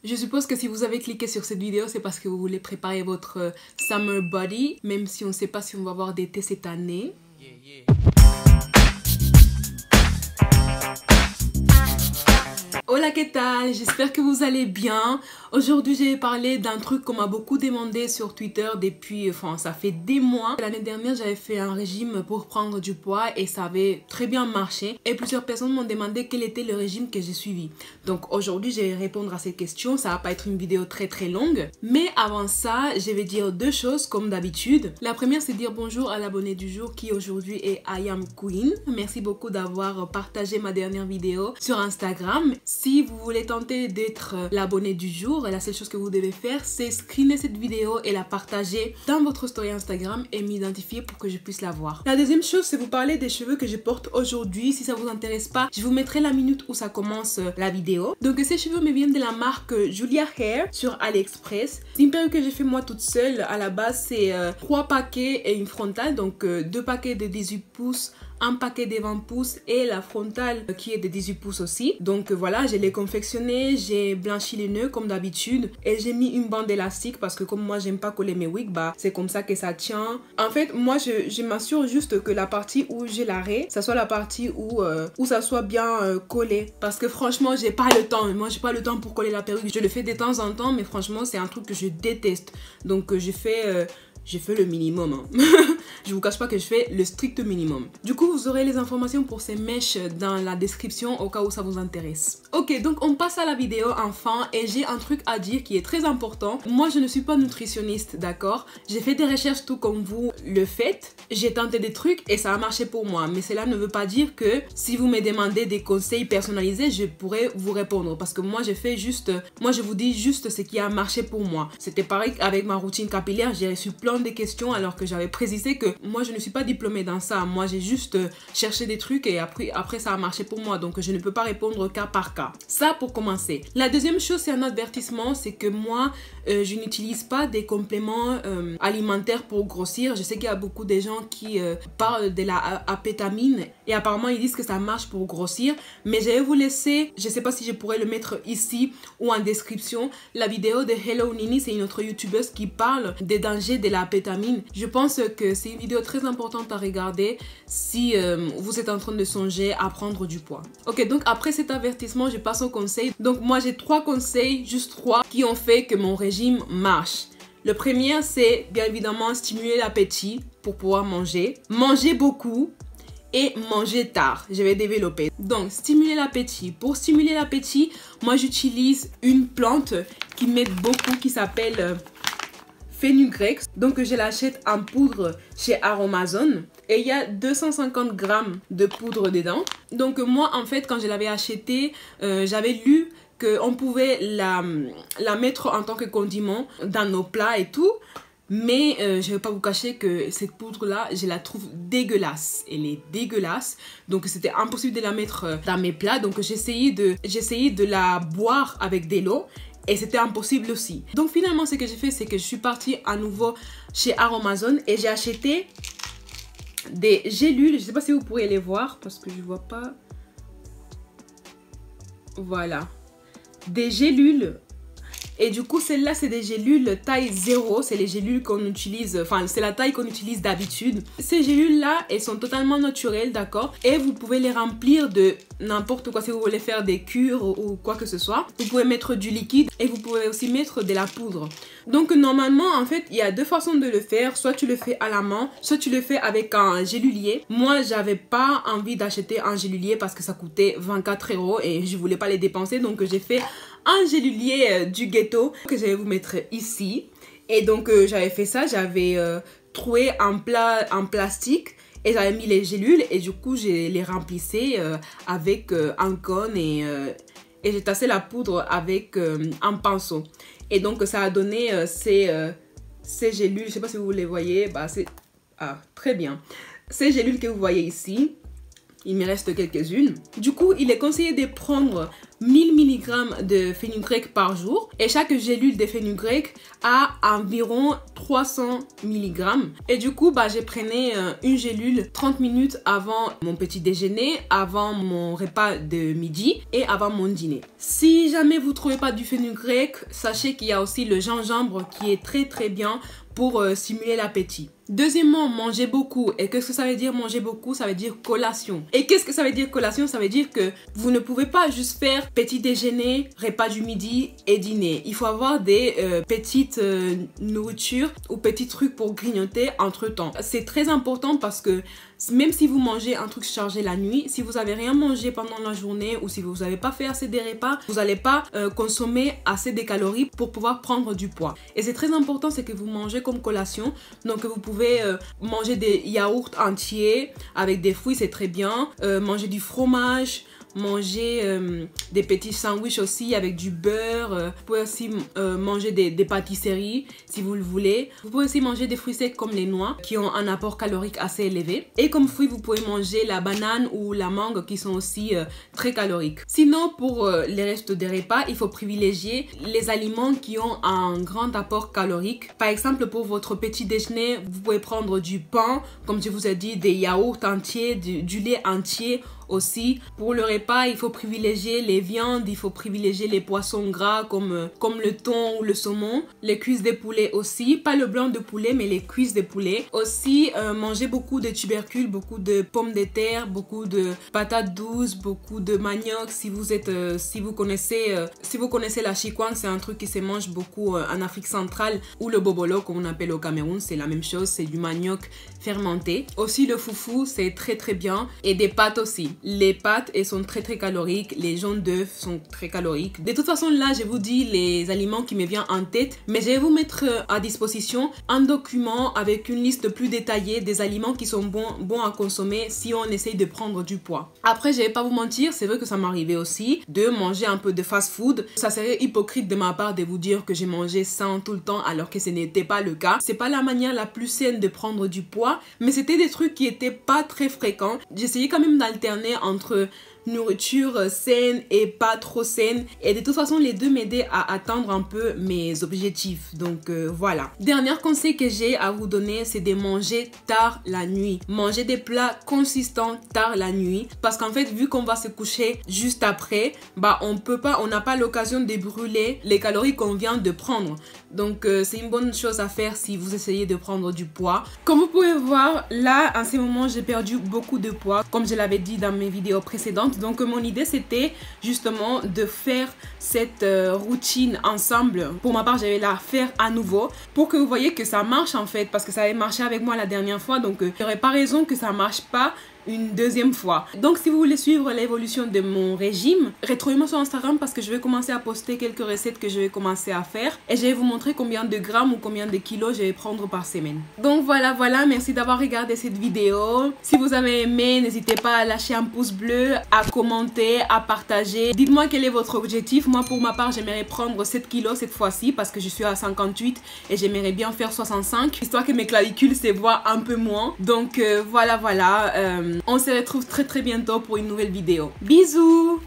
Je suppose que si vous avez cliqué sur cette vidéo, c'est parce que vous voulez préparer votre summer body, même si on ne sait pas si on va avoir d'été cette année. Hola, ¿qué tal? J'espère que vous allez bien. Aujourd'hui, j'ai parlé d'un truc qu'on m'a beaucoup demandé sur Twitter depuis, ça fait des mois. L'année dernière, j'avais fait un régime pour prendre du poids et ça avait très bien marché. Et plusieurs personnes m'ont demandé quel était le régime que j'ai suivi. Donc aujourd'hui, je vais répondre à ces questions. Ça va pas être une vidéo très longue. Mais avant ça, je vais dire deux choses comme d'habitude. La première, c'est dire bonjour à l'abonné du jour qui aujourd'hui est I Am Queen. Merci beaucoup d'avoir partagé ma dernière vidéo sur Instagram. Si vous voulez tenter d'être l'abonné du jour, la seule chose que vous devez faire, c'est screener cette vidéo et la partager dans votre story Instagram et m'identifier pour que je puisse la voir. La deuxième chose, c'est vous parler des cheveux que je porte aujourd'hui. Si ça vous intéresse pas, je vous mettrai la minute où ça commence la vidéo. Donc ces cheveux me viennent de la marque Julia Hair sur AliExpress. C'est une perruque que j'ai fait moi toute seule. À la base, c'est 3 paquets et une frontale, donc 2 paquets de 18 pouces, un paquet de 20 pouces et la frontale qui est de 18 pouces aussi. Donc voilà, je l'ai confectionné, j'ai blanchi les nœuds comme d'habitude et j'ai mis une bande élastique parce que comme moi j'aime pas coller mes wigs, bah c'est comme ça que ça tient. En fait, moi je m'assure juste que la partie où j'ai l'arrêt, ça soit la partie où ça soit bien collé, parce que franchement j'ai pas le temps. Moi j'ai pas le temps pour coller la perruque. Je le fais de temps en temps, mais franchement c'est un truc que je déteste. Donc j'ai fait le minimum, hein. Je vous cache pas que je fais le strict minimum. Du coup, vous aurez les informations pour ces mèches dans la description au cas où ça vous intéresse. Ok, donc on passe à la vidéo enfin et j'ai un truc à dire qui est très important. Moi, je ne suis pas nutritionniste, d'accord? J'ai fait des recherches tout comme vous le faites. J'ai tenté des trucs et ça a marché pour moi. Mais cela ne veut pas dire que si vous me demandez des conseils personnalisés, je pourrais vous répondre. Parce que moi, je vous dis juste ce qui a marché pour moi. C'était pareil avec ma routine capillaire. J'ai reçu plein de questions alors que j'avais précisé que moi je ne suis pas diplômée dans ça. Moi j'ai juste cherché des trucs et après ça a marché pour moi. Donc je ne peux pas répondre cas par cas. Ça pour commencer. La deuxième chose, c'est un avertissement. C'est que moi je n'utilise pas des compléments alimentaires pour grossir. Je sais qu'il y a beaucoup de gens qui parlent de la apétamine et apparemment ils disent que ça marche pour grossir. Mais je vais vous laisser, je sais pas si je pourrais le mettre ici ou en description, la vidéo de Hello Nini. C'est une autre youtubeuse qui parle des dangers de la apétamine. Je pense que c'est une vidéo très importante à regarder si vous êtes en train de songer à prendre du poids. Ok, donc après cet avertissement, je passe aux conseils. Donc moi j'ai 3 conseils, juste 3, qui ont fait que mon régime marche. Le premier, c'est bien évidemment stimuler l'appétit pour pouvoir manger. Manger beaucoup et manger tard. Je vais développer. Donc, stimuler l'appétit. Pour stimuler l'appétit, moi j'utilise une plante qui m'aide beaucoup qui s'appelle fenugrec. Donc je l'achète en poudre chez Aromazone et il y a 250 grammes de poudre dedans. Donc moi en fait quand je l'avais acheté, j'avais lu qu'on pouvait la mettre en tant que condiment dans nos plats et tout. Mais je ne vais pas vous cacher que cette poudre-là, je la trouve dégueulasse. Elle est dégueulasse. Donc c'était impossible de la mettre dans mes plats. Donc j'ai essayé de la boire avec de l'eau. Et c'était impossible aussi. Donc finalement ce que j'ai fait, c'est que je suis partie à nouveau chez Aromazone et j'ai acheté des gélules. Je ne sais pas si vous pourrez les voir parce que je ne vois pas. Voilà. Des gélules. Et du coup, celles-là, c'est des gélules taille 0. C'est les gélules qu'on utilise, enfin, c'est la taille qu'on utilise d'habitude. Ces gélules-là, elles sont totalement naturelles, d'accord? Et vous pouvez les remplir de n'importe quoi. Si vous voulez faire des cures ou quoi que ce soit, vous pouvez mettre du liquide et vous pouvez aussi mettre de la poudre. Donc, normalement, en fait, il y a 2 façons de le faire. Soit tu le fais à la main, soit tu le fais avec un gélulier. Moi, j'avais pas envie d'acheter un gélulier parce que ça coûtait 24 € et je voulais pas les dépenser. Donc, j'ai fait un gélulier du ghetto que je vais vous mettre ici. Et donc j'avais fait ça, j'avais troué un plat en plastique et j'avais mis les gélules et du coup je les remplissais avec un cône et j'ai tassé la poudre avec un pinceau. Et donc ça a donné ces gélules, je sais pas si vous les voyez, bah c'est très bien. Ces gélules que vous voyez ici, il me reste quelques-unes. Du coup, il est conseillé de prendre 1000 mg de fenugrec par jour et chaque gélule de fenugrec a environ 300 mg. Et du coup, je prenais une gélule 30 minutes avant mon petit déjeuner, avant mon repas de midi et avant mon dîner. Si jamais vous ne trouvez pas du fenugrec, sachez qu'il y a aussi le gingembre qui est très bien pour stimuler l'appétit. Deuxièmement, manger beaucoup. Et qu'est-ce que ça veut dire manger beaucoup? Ça veut dire collation. Et qu'est-ce que ça veut dire collation? Ça veut dire que vous ne pouvez pas juste faire petit déjeuner, repas du midi et dîner. Il faut avoir des petites nourritures ou petits trucs pour grignoter entre temps. C'est très important parce que même si vous mangez un truc chargé la nuit, si vous n'avez rien mangé pendant la journée ou si vous n'avez pas fait assez de repas, vous n'allez pas consommer assez de calories pour pouvoir prendre du poids. Et c'est très important, c'est que vous mangez comme collation. Donc vous pouvez manger des yaourts entiers avec des fruits, c'est très bien. Manger du fromage, manger des petits sandwichs aussi avec du beurre. Vous pouvez aussi manger des pâtisseries si vous le voulez. Vous pouvez aussi manger des fruits secs comme les noix qui ont un apport calorique assez élevé. Et comme fruits, vous pouvez manger la banane ou la mangue qui sont aussi très caloriques. Sinon, pour les restes des repas, il faut privilégier les aliments qui ont un grand apport calorique. Par exemple, pour votre petit déjeuner, vous pouvez prendre du pain, comme je vous ai dit, des yaourts entiers, du lait entier. Aussi, pour le repas, il faut privilégier les viandes, il faut privilégier les poissons gras comme le thon ou le saumon. Les cuisses de poulet aussi, pas le blanc de poulet, mais les cuisses de poulet. Aussi, manger beaucoup de tubercules, beaucoup de pommes de terre, beaucoup de patates douces, beaucoup de manioc. Si vous connaissez la chikwang, c'est un truc qui se mange beaucoup en Afrique centrale, ou le bobolo, comme on appelle au Cameroun, c'est la même chose, c'est du manioc fermenté. Aussi, le foufou, c'est très bien. Et des pâtes aussi. Les pâtes, elles sont très caloriques. Les jaunes d'œufs sont très caloriques. De toute façon, là, je vous dis les aliments qui me viennent en tête. Mais je vais vous mettre à disposition un document avec une liste plus détaillée des aliments qui sont bons à consommer si on essaye de prendre du poids. Après, je vais pas vous mentir, c'est vrai que ça m'arrivait aussi de manger un peu de fast-food. Ça serait hypocrite de ma part de vous dire que j'ai mangé sain tout le temps alors que ce n'était pas le cas. C'est pas la manière la plus saine de prendre du poids, mais c'était des trucs qui étaient pas très fréquents. J'essayais quand même d'alterner entre nourriture saine et pas trop saine, et de toute façon les deux m'aidaient à atteindre un peu mes objectifs. Donc voilà. Dernier conseil que j'ai à vous donner, c'est de manger tard la nuit. Manger des plats consistants tard la nuit, parce qu'en fait, vu qu'on va se coucher juste après, on n'a pas l'occasion de brûler les calories qu'on vient de prendre. Donc c'est une bonne chose à faire si vous essayez de prendre du poids. Comme vous pouvez voir, là en ce moment j'ai perdu beaucoup de poids, comme je l'avais dit dans mes vidéos précédentes. Donc mon idée c'était justement de faire cette routine ensemble. Pour ma part, je vais la faire à nouveau pour que vous voyez que ça marche en fait, parce que ça avait marché avec moi la dernière fois, donc il n'y aurait pas raison que ça marche pas une deuxième fois. Donc si vous voulez suivre l'évolution de mon régime, retrouvez-moi sur Instagram parce que je vais commencer à poster quelques recettes que je vais commencer à faire et je vais vous montrer combien de grammes ou combien de kilos je vais prendre par semaine. Donc voilà, merci d'avoir regardé cette vidéo. Si vous avez aimé, n'hésitez pas à lâcher un pouce bleu, à commenter, à partager. Dites-moi quel est votre objectif. Moi pour ma part, j'aimerais prendre 7 kilos cette fois-ci parce que je suis à 58 et j'aimerais bien faire 65, histoire que mes clavicules se voient un peu moins. Donc voilà. On se retrouve très bientôt pour une nouvelle vidéo. Bisous!